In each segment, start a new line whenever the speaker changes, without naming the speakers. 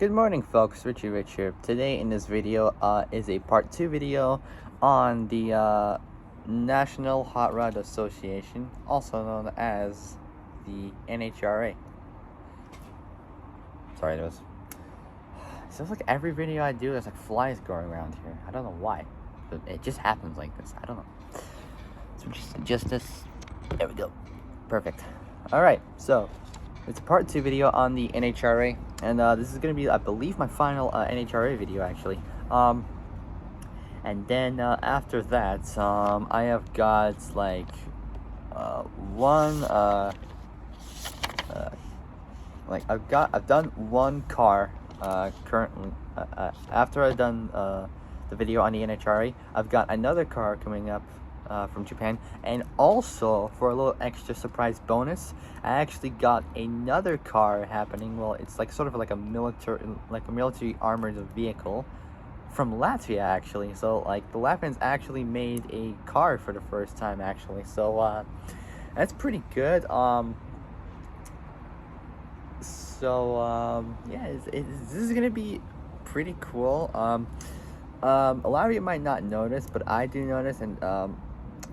Good morning, folks. Richie Rich here. Today in this video is a part 2 video on the National Hot Rod Association, also known as the NHRA. Sorry, it feels like every video I do there's like flies going around here. I don't know why, but it just happens like this. I don't know. So just adjust this. There we go. Perfect. Alright, so it's a part 2 video on the NHRA, and this is going to be, I believe, my final NHRA video, actually. And then after that, I have got, like, I've done one car, currently, after I've done, the video on the NHRA, I've got another car coming up, from Japan, and also for a little extra surprise bonus, I actually got another car happening. Well, it's like sort of like a military armored vehicle from Latvia, actually. So like the Latvians actually made a car for the first time, actually. So that's pretty good. Yeah, this is gonna be pretty cool. A lot of you might not notice, but I do notice, and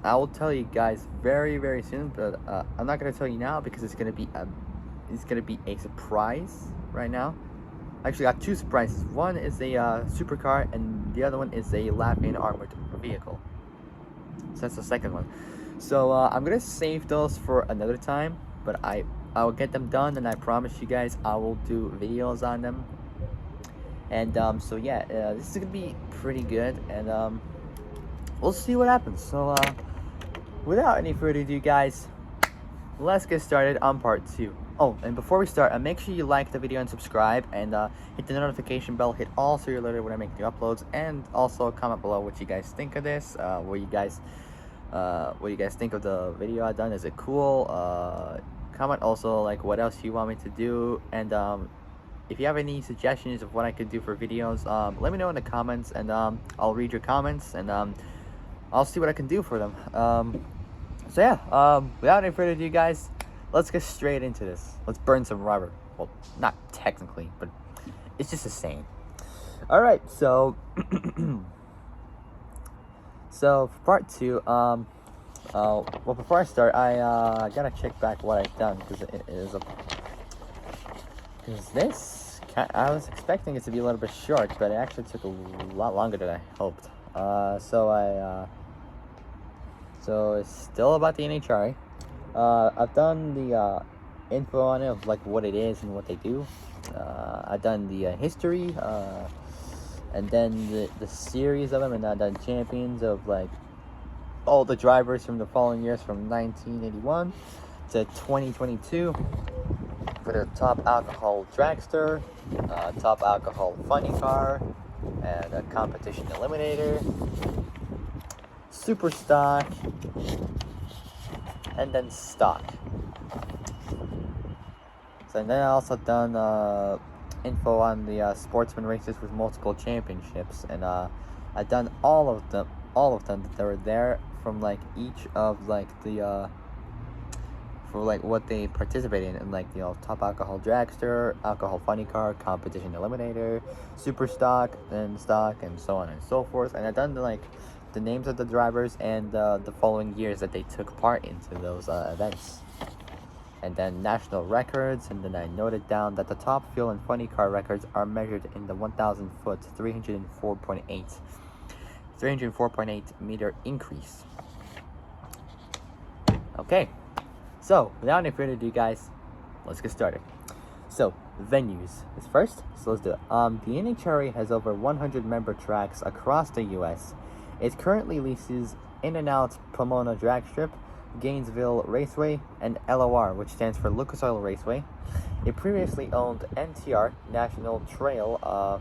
I will tell you guys very, very soon. But I'm not gonna tell you now because it's gonna be a surprise right now. Actually, I got two surprises. One is a supercar, and the other one is a Latvian armored vehicle. So that's the second one. So I'm gonna save those for another time, but I will get them done, and I promise you guys I will do videos on them. And so yeah, this is gonna be pretty good, and we'll see what happens. So without any further ado, guys, let's get started on part 2. Oh, and before we start, make sure you like the video and subscribe, and hit the notification bell, hit all so you're alerted when I make new uploads, and also comment below what you guys think of this, what you guys think of the video I done. Is it cool? Comment also like what else you want me to do, and if you have any suggestions of what I could do for videos, let me know in the comments, and I'll read your comments, and I'll see what I can do for them. So yeah, without any further ado, guys, let's get straight into this. Let's burn some rubber. Well, not technically, but it's just a saying. Alright, so so for part 2, well, before I start, I gotta check back what I've done, because it is because this, I was expecting it to be a little bit short, but it actually took a lot longer than I hoped. So it's still about the NHRA. I've done the info on it, of like what it is and what they do. I've done the history, and then the series of them, and I've done champions of like all the drivers from the following years, from 1981 to 2022. For the top alcohol dragster, top alcohol funny car, and a competition eliminator, super stock, and then stock. So, and then I also done info on the sportsman races with multiple championships, and I done all of them that were there, from like each of like the for like what they participated in, like, you know, top alcohol dragster, alcohol funny car, competition eliminator, super stock, and so on and so forth. And I done the names of the drivers and the following years that they took part into those events, and then national records. And then I noted down that the top fuel and funny car records are measured in the 1,000 foot 304.8 meter increase. Okay, so without any further ado, guys, let's get started. So venues is first, so let's do it. The NHRA has over 100 member tracks across the US. It currently leases In and Out Pomona Drag Strip, Gainesville Raceway, and LOR, which stands for Lucas Oil Raceway. It previously owned NTR, National Trail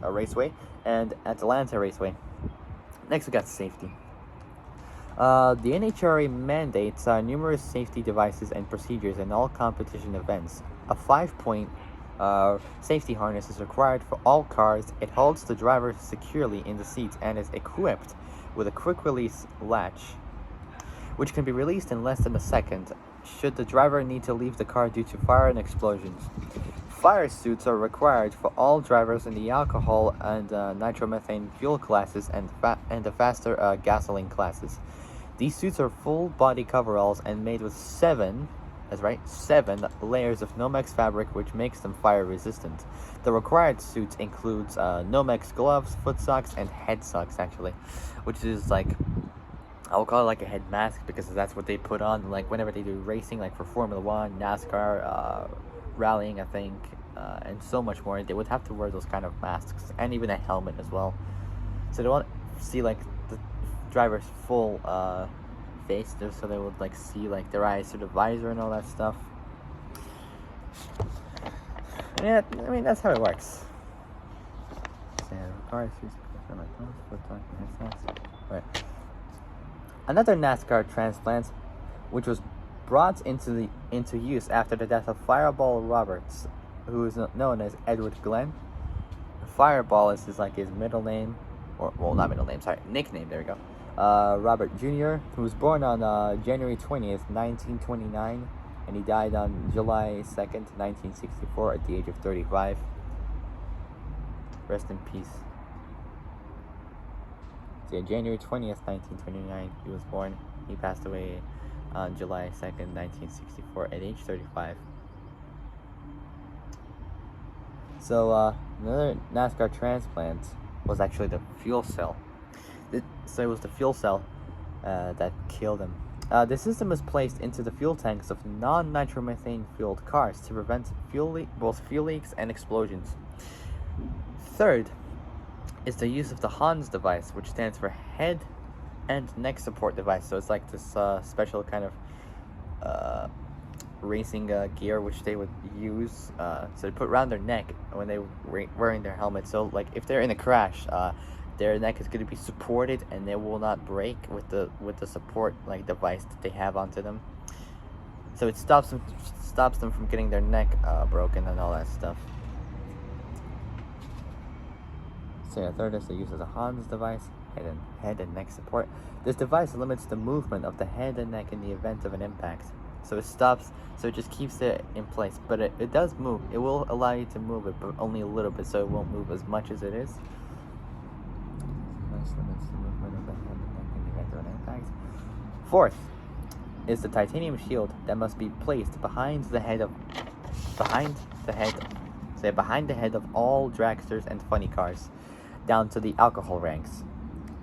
Raceway, and Atlanta Raceway. Next, we got safety. The NHRA mandates numerous safety devices and procedures in all competition events. A 5-point safety harness is required for all cars. It holds the driver securely in the seats and is equipped with a quick release latch, which can be released in less than a second should the driver need to leave the car due to fire and explosions. Fire suits are required for all drivers in the alcohol and nitromethane fuel classes and the faster gasoline classes. These suits are full body coveralls and made with that's right, 7 layers of Nomex fabric, which makes them fire resistant. The required suits includes Nomex gloves, foot socks, and head socks actually, which is like, I will call it like a head mask because that's what they put on like whenever they do racing, like for Formula One, NASCAR, rallying, I think, and so much more. They would have to wear those kind of masks and even a helmet as well. So they won't see like the driver's full face, so they would like see like their eyes through the visor and all that stuff. Yeah, I mean that's how it works. Right. Another NASCAR transplant, which was brought into use after the death of Fireball Roberts, who is known as Edward Glenn. Fireball is his middle name, or well, not middle name, sorry, nickname. There we go. Robert Jr., who was born on January 20th, 1929, and he died on July 2nd, 1964, at the age of 35. Rest in peace. So yeah, January 20th, 1929, he was born. He passed away on July 2nd, 1964, at age 35. So another NASCAR transplant was actually the fuel cell. So it was the fuel cell that killed him. The system was placed into the fuel tanks of non-nitromethane fueled cars to prevent both fuel leaks and explosions. Third is the use of the Hans device, which stands for head and neck support device. So it's like this special kind of racing gear which they would use so they put around their neck when they were wearing their helmet. So like if they're in a crash, their neck is going to be supported and they will not break with the support like device that they have onto them. So it stops them from getting their neck broken and all that stuff. So yeah, third is the use of the Hans device, head and neck support. This device limits the movement of the head and neck in the event of an impact. So it just keeps it in place, but it does move. It will allow you to move it, but only a little bit, so it won't move as much as it is. Limits the movement of the head and neck in the event of an impact. Fourth is the titanium shield that must be placed behind the head of all dragsters and funny cars, down to the alcohol ranks.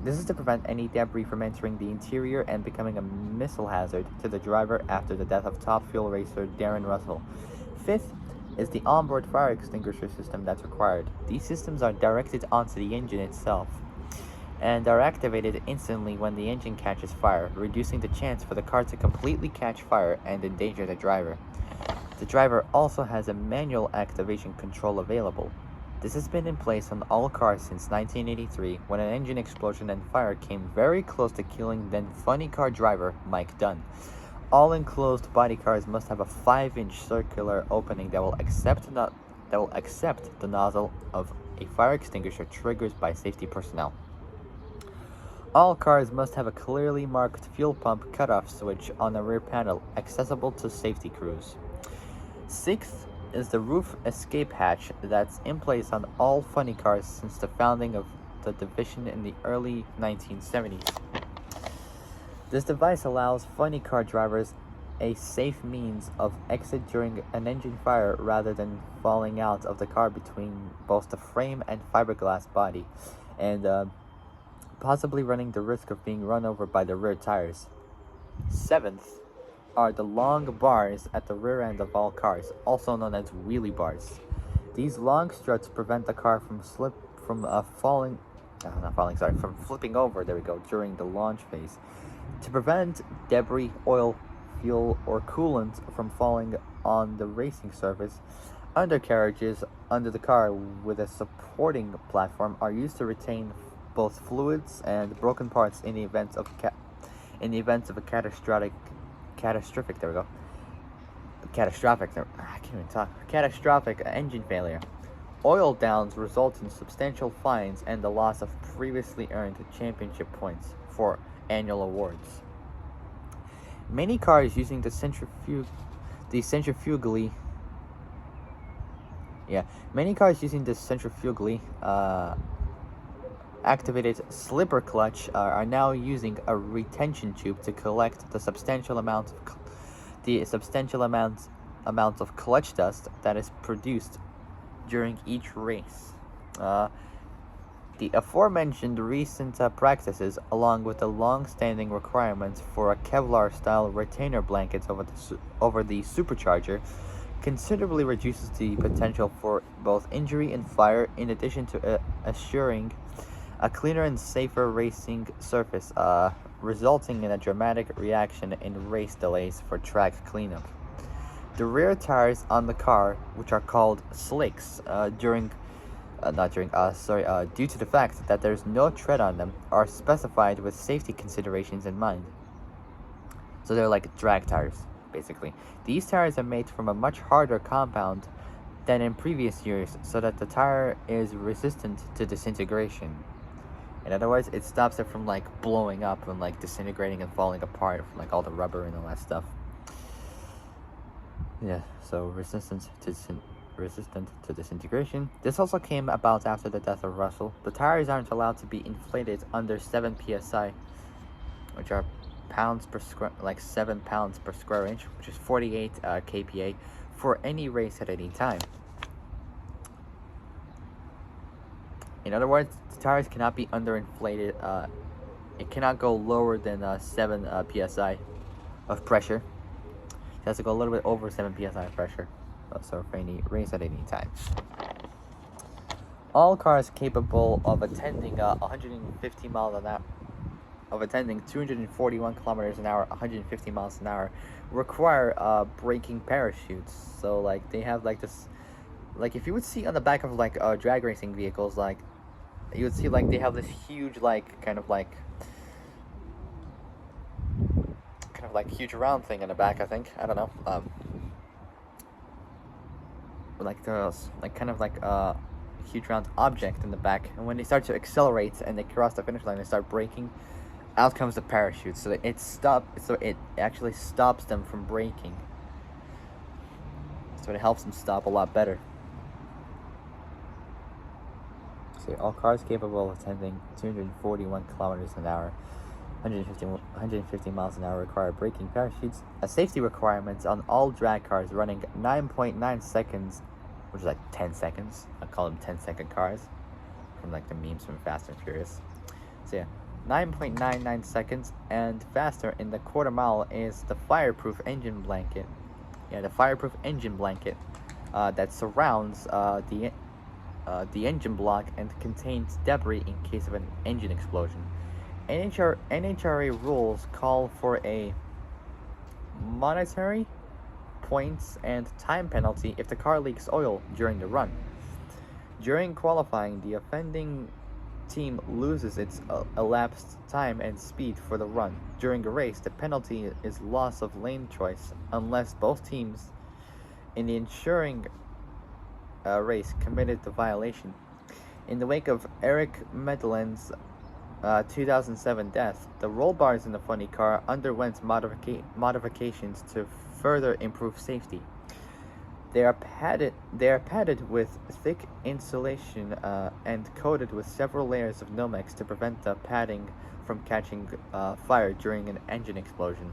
This is to prevent any debris from entering the interior and becoming a missile hazard to the driver after the death of Top Fuel racer Darren Russell. Fifth is the onboard fire extinguisher system that's required. These systems are directed onto the engine itself and are activated instantly when the engine catches fire, reducing the chance for the car to completely catch fire and endanger the driver. The driver also has a manual activation control available. This has been in place on all cars since 1983, when an engine explosion and fire came very close to killing then funny car driver Mike Dunn. All enclosed body cars must have a 5-inch circular opening that will accept the nozzle of a fire extinguisher triggered by safety personnel. All cars must have a clearly marked fuel pump cutoff switch on the rear panel, accessible to safety crews. Sixth is the roof escape hatch that's in place on all funny cars since the founding of the division in the early 1970s. This device allows funny car drivers a safe means of exit during an engine fire rather than falling out of the car between both the frame and fiberglass body, and possibly running the risk of being run over by the rear tires. Seventh are the long bars at the rear end of all cars, also known as wheelie bars. These long struts prevent the car from flipping over, during the launch phase. To prevent debris, oil, fuel, or coolant from falling on the racing surface, undercarriages under the car with a supporting platform are used to retain both fluids and broken parts in the event of a catastrophic engine failure. Oil downs result in substantial fines and the loss of previously earned championship points for annual awards. Many cars using the centrifugally Yeah, many cars using this centrifugally activated slipper clutch are now using a retention tube to collect the substantial amount of clutch dust that is produced during each race. Uh, the aforementioned recent practices, along with the long-standing requirements for a Kevlar-style retainer blanket over the supercharger, considerably reduces the potential for both injury and fire, in addition to assuring a cleaner and safer racing surface, resulting in a dramatic reaction in race delays for track cleanup. The rear tires on the car, which are called slicks, due to the fact that there's no tread on them, are specified with safety considerations in mind. So they're like drag tires, basically. These tires are made from a much harder compound than in previous years, so that the tire is resistant to disintegration. In other words, it stops it from like blowing up and like disintegrating and falling apart from like all the rubber and all that stuff. Yeah, so resistant to disintegration. This also came about after the death of Russell. The tires aren't allowed to be inflated under 7 psi, which are pounds per square, like 7 pounds per square inch, which is 48 kPa, for any race at any time. In other words, the tires cannot be underinflated. It cannot go lower than 7 psi of pressure. It has to go a little bit over 7 psi of pressure. So for any race at any time. All cars capable of attending 150 miles an hour, of attending 241 kilometers an hour, 150 miles an hour, require braking parachutes. So like they have like this, like if you would see on the back of like drag racing vehicles, like you would see like they have this huge like kind of like huge round thing in the back. I think, I don't know. Like those like kind of like a huge round object in the back, and when they start to accelerate and they cross the finish line, they start braking. Out comes the parachute, so it actually stops them from braking. So it helps them stop a lot better. So all cars capable of attending 241 kilometers an hour, 150 miles an hour require braking parachutes. A safety requirement on all drag cars running 9.9 seconds, which is like 10 seconds. I call them 10-second cars from like the memes from Fast and Furious. So yeah, 9.99 seconds and faster in the quarter mile is the fireproof engine blanket. Yeah, the fireproof engine blanket that surrounds the engine block and contains debris in case of an engine explosion. NHRA rules call for a monetary points and time penalty if the car leaks oil during the run. During qualifying, the offending team loses its elapsed time and speed for the run. During a race, the penalty is loss of lane choice unless both teams in the ensuing race committed the violation. In the wake of Eric Medelin's 2007 death, the roll bars in the funny car underwent modifications to further improve safety. They are padded with thick insulation and coated with several layers of Nomex to prevent the padding from catching fire during an engine explosion.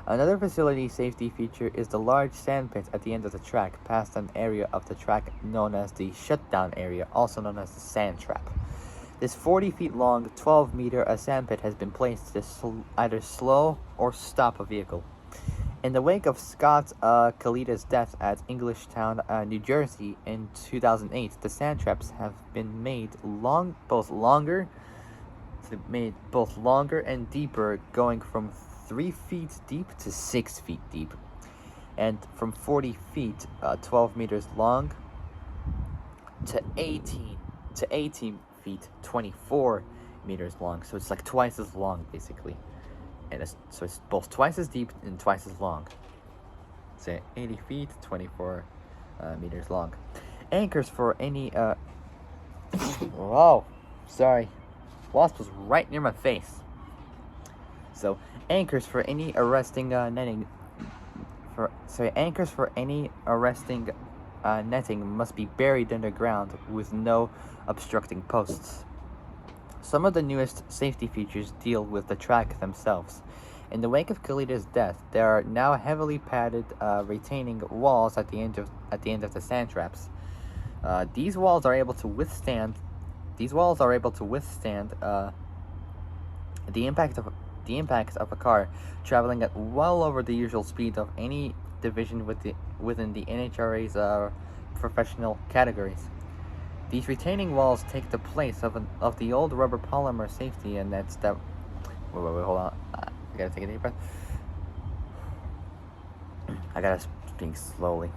Another facility safety feature is the large sand pit at the end of the track, past an area of the track known as the shutdown area, also known as the sand trap. This 40 feet long, 12-meter sand pit has been placed to either slow or stop a vehicle. In the wake of Scott Kalita's death at Englishtown, New Jersey in 2008, the sand traps have been made both longer and deeper, going from 3 feet deep to 6 feet deep, and from 40 feet, 12 meters long, to 18 feet, 24 meters long. So it's like twice as long, basically. And so it's both twice as deep and twice as long. Say 80 feet, 24 meters long. Anchors for any whoa, sorry, wasp was right near my face. So anchors for any arresting netting must be buried underground with no obstructing posts. Some of the newest safety features deal with the track themselves. In the wake of Khalid's death, there are now heavily padded retaining walls at the end of the sand traps. These walls are able to withstand. These walls are able to withstand the impact of a car traveling at well over the usual speed of any division within the NHRA's professional categories. These retaining walls take the place of the old rubber polymer safety nets that. Wait, hold on. I gotta take a deep breath. I gotta speak slowly.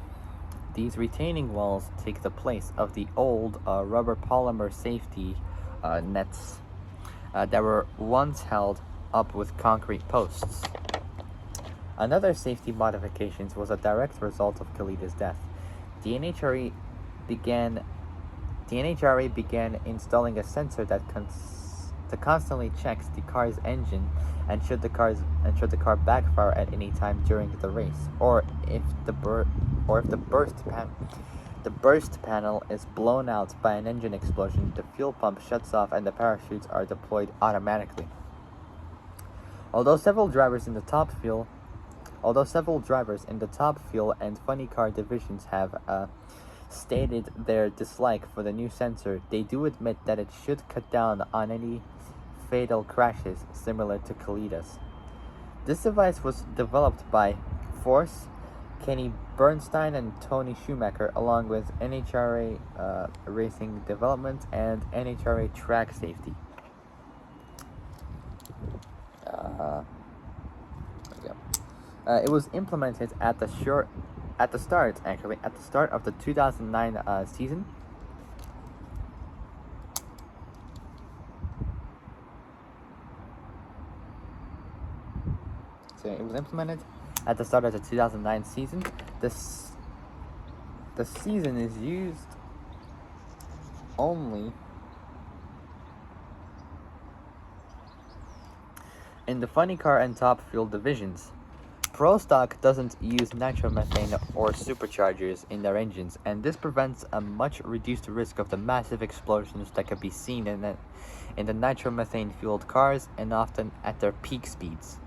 These retaining walls take the place of the old rubber polymer safety nets that were once held up with concrete posts. Another safety modifications was a direct result of Khalid's death. The NHRA began installing a sensor that constantly checks the car's engine and should the car backfire at any time during the race, or if the burst panel is blown out by an engine explosion, the fuel pump shuts off and the parachutes are deployed automatically. Although several drivers in the top fuel and funny car divisions have stated their dislike for the new sensor, they do admit that it should cut down on any fatal crashes similar to Khalid's. This device was developed by Force, Kenny Bernstein, and Tony Schumacher, along with NHRA Racing Development and NHRA Track Safety. It was implemented at the start of the 2009 season. So it was implemented at the start of the 2009 season. The season is used only in the funny car and top fuel divisions. Pro Stock doesn't use nitromethane or superchargers in their engines, and this prevents a much reduced risk of the massive explosions that can be seen in the nitromethane fueled cars, and often at their peak speeds.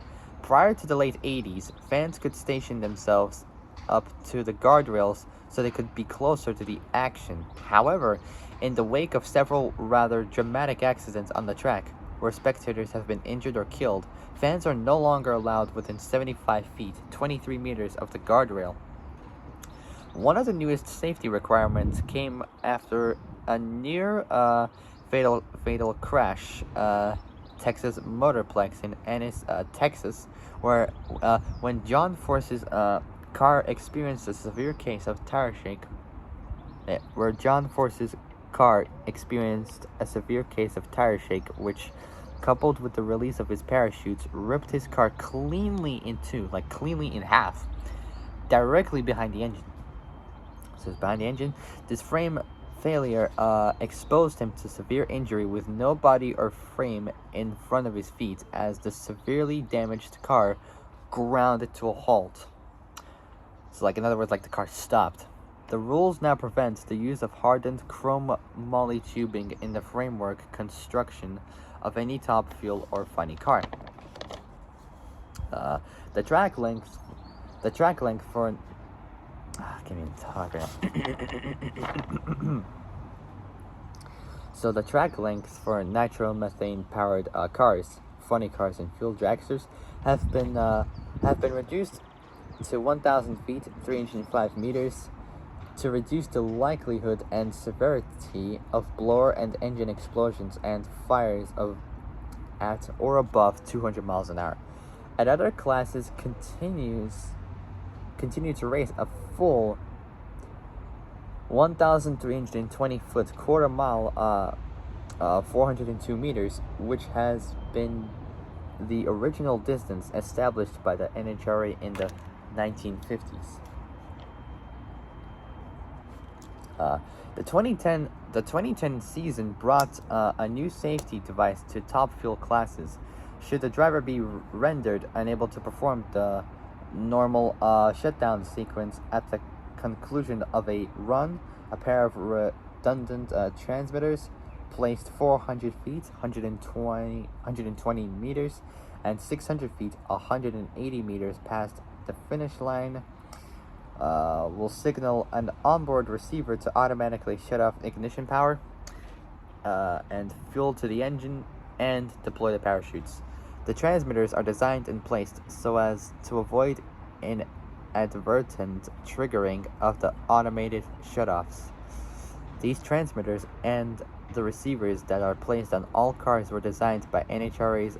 Prior to the late 80s, fans could station themselves up to the guardrails so they could be closer to the action. However, in the wake of several rather dramatic accidents on the track, where spectators have been injured or killed, fans are no longer allowed within 75 feet, 23 meters of the guardrail. One of the newest safety requirements came after a near fatal crash, Texas Motorplex in Ennis, Texas, where when John Force's car experienced a severe case of tire shake, which, coupled with the release of his parachutes, ripped his car cleanly in half, directly behind the engine. So it's behind the engine. This frame failure exposed him to severe injury with no body or frame in front of his feet, as the severely damaged car grounded to a halt. So, in other words, the car stopped. The rules now prevent the use of hardened chrome moly tubing in the framework construction of any top fuel or funny car. The track length for can't even talk right now. So the track lengths for nitromethane powered cars, funny cars, and fuel dragsters have been reduced to 1,000 feet, 305 meters, to reduce the likelihood and severity of blower and engine explosions and fires at or above 200 miles an hour. At other classes, continue to race a full 1,320 foot, quarter mile, 402 meters, which has been the original distance established by the NHRA in the 1950s. The 2010 season brought a new safety device to top fuel classes. Should the driver be rendered unable to perform the normal shutdown sequence at the conclusion of a run, a pair of redundant transmitters placed 400 feet, 120 meters, and 600 feet, 180 meters past the finish line, will signal an onboard receiver to automatically shut off ignition power and fuel to the engine and deploy the parachutes. The transmitters are designed and placed so as to avoid inadvertent triggering of the automated shutoffs. These transmitters and the receivers that are placed on all cars were designed by NHRA's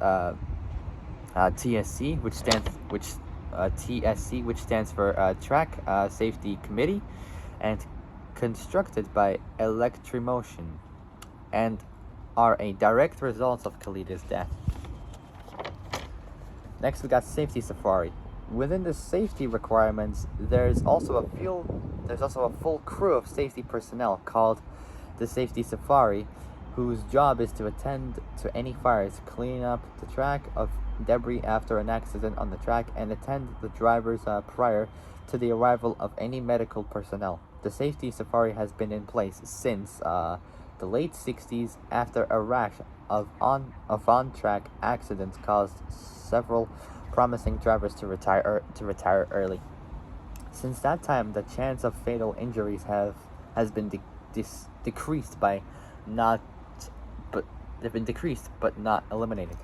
TSC, which stands for Track Safety Committee, and constructed by Electromotion, and are a direct result of Khalid's death. Next, we got Safety Safari. Within the safety requirements, there's also a full crew of safety personnel called the Safety Safari, whose job is to attend to any fires, clean up the track of debris after an accident on the track, and attend the drivers prior to the arrival of any medical personnel. The Safety Safari has been in place since the late 60s after a rash of on-track accidents caused several promising drivers to retire early. Since that time, the chance of fatal injuries has been decreased but not eliminated.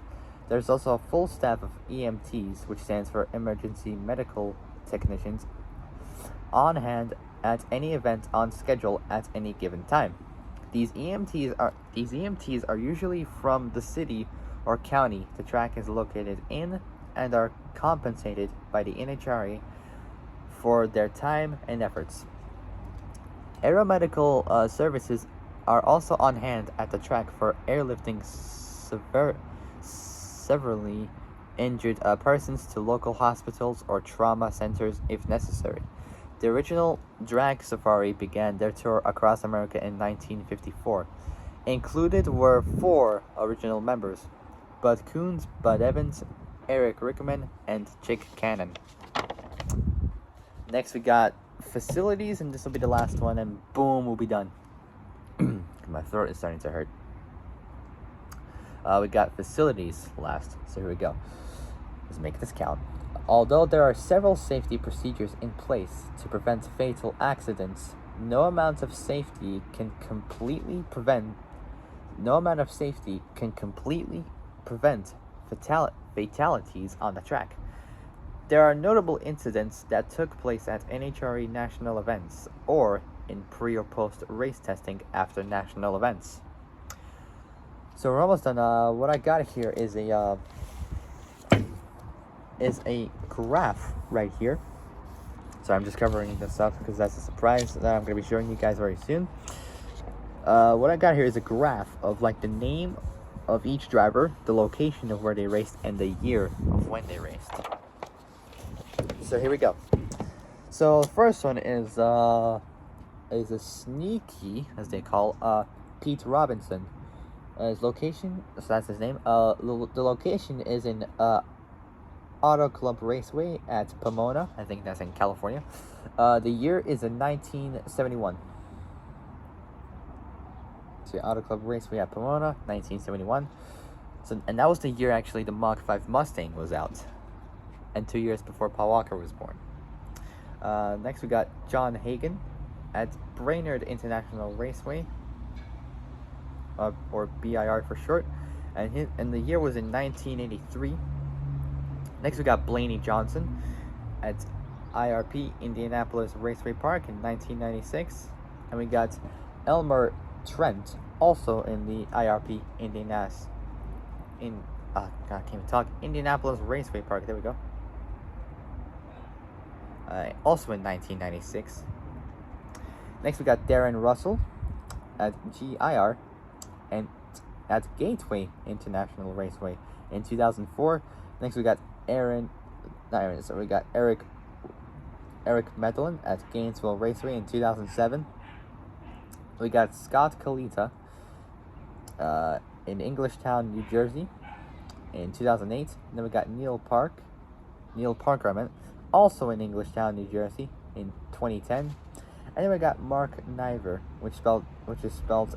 There's also a full staff of EMTs, which stands for Emergency Medical Technicians, on hand at any event on schedule at any given time. These EMTs are usually from the city or county the track is located in, and are compensated by the NHRA for their time and efforts. Aeromedical services are also on hand at the track for airlifting severely injured persons to local hospitals or trauma centers if necessary. The original drag safari began their tour across America in 1954. Included were 4 original members: Bud Coons, Bud Evans, Eric Rickman, and Chick Cannon. Next, we got facilities, and this will be the last one, and boom, we'll be done. My throat is starting to hurt. We got facilities last, so here we go. Let's make this count. Although there are several safety procedures in place to prevent fatal accidents, no amount of safety can completely prevent fatalities on the track. There are notable incidents that took place at NHRA national events or in pre or post race testing after national events. So we're almost done. What I got here is a graph right here. So I'm just covering this up because that's a surprise that I'm going to be showing you guys very soon. What I got here is a graph of like the name of each driver, the location of where they raced, and the year of when they raced. So here we go. So the first one is a sneaky, as they call, Pete Robinson. His location, so that's his name. The location is in Auto Club Raceway at Pomona. I think that's in California. The year is in 1971. So Auto Club Raceway at Pomona, 1971. So, and that was the year actually the Mach 5 Mustang was out, and 2 years before Paul Walker was born. Next we got John Hagen at Brainerd International Raceway, or BIR for short, and the year was in 1983. Next we got Blaney Johnson at IRP Indianapolis Raceway Park in 1996, and we got Elmer Trent also in the IRP Indianapolis Raceway Park. There we go. Also in 1996. Next we got Darren Russell at GIR and at Gateway International Raceway in 2004. Next we got Eric Medlin at Gainesville Raceway in 2007. We got Scott Kalita in Englishtown, New Jersey in 2008. And then we got Neil Parker, also in Englishtown, New Jersey in 2010. Anyway, I got Mark Niver, which is spelled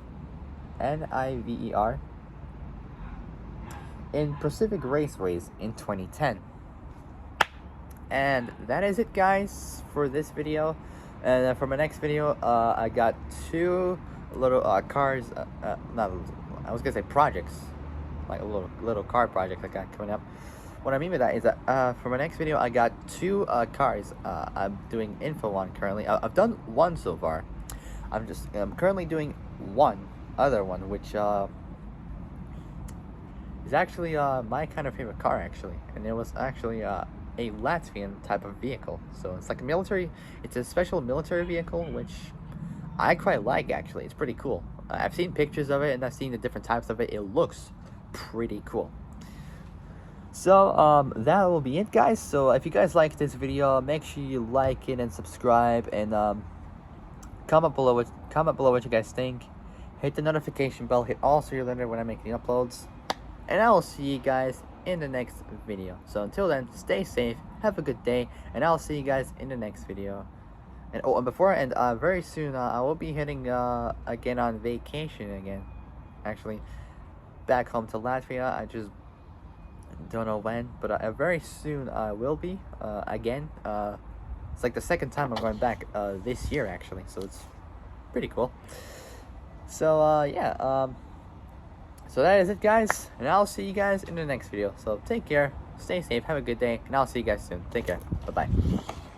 Niver, in Pacific Raceways in 2010. And that is it, guys, for this video. And for my next video, I got two little cars, not, I was gonna say projects, like a little car project I got coming up. What I mean by that is that for my next video, I got two cars I'm doing info on currently. I've done one so far. I'm currently doing one other one, which is actually my kind of favorite car, actually, and it was actually a Latvian type of vehicle. So it's like a military, it's a special military vehicle, which I quite like, actually. It's pretty cool. I've seen pictures of it and I've seen the different types of it. It looks pretty cool. So that will be it, guys. So if you guys like this video, make sure you like it and subscribe, and comment below what you guys think. Hit the notification bell, hit all so you're alerted when I make new uploads, and I will see you guys in the next video. So until then, stay safe, have a good day, and I'll see you guys in the next video. And oh, and before I end, very soon I will be heading again on vacation again, actually, back home to Latvia. I just don't know when, but very soon I will be again. It's like the second time I'm going back this year, actually, so it's pretty cool. So yeah, so that is it, guys, and I'll see you guys in the next video. So take care, stay safe, have a good day, and I'll see you guys soon. Take care, bye bye.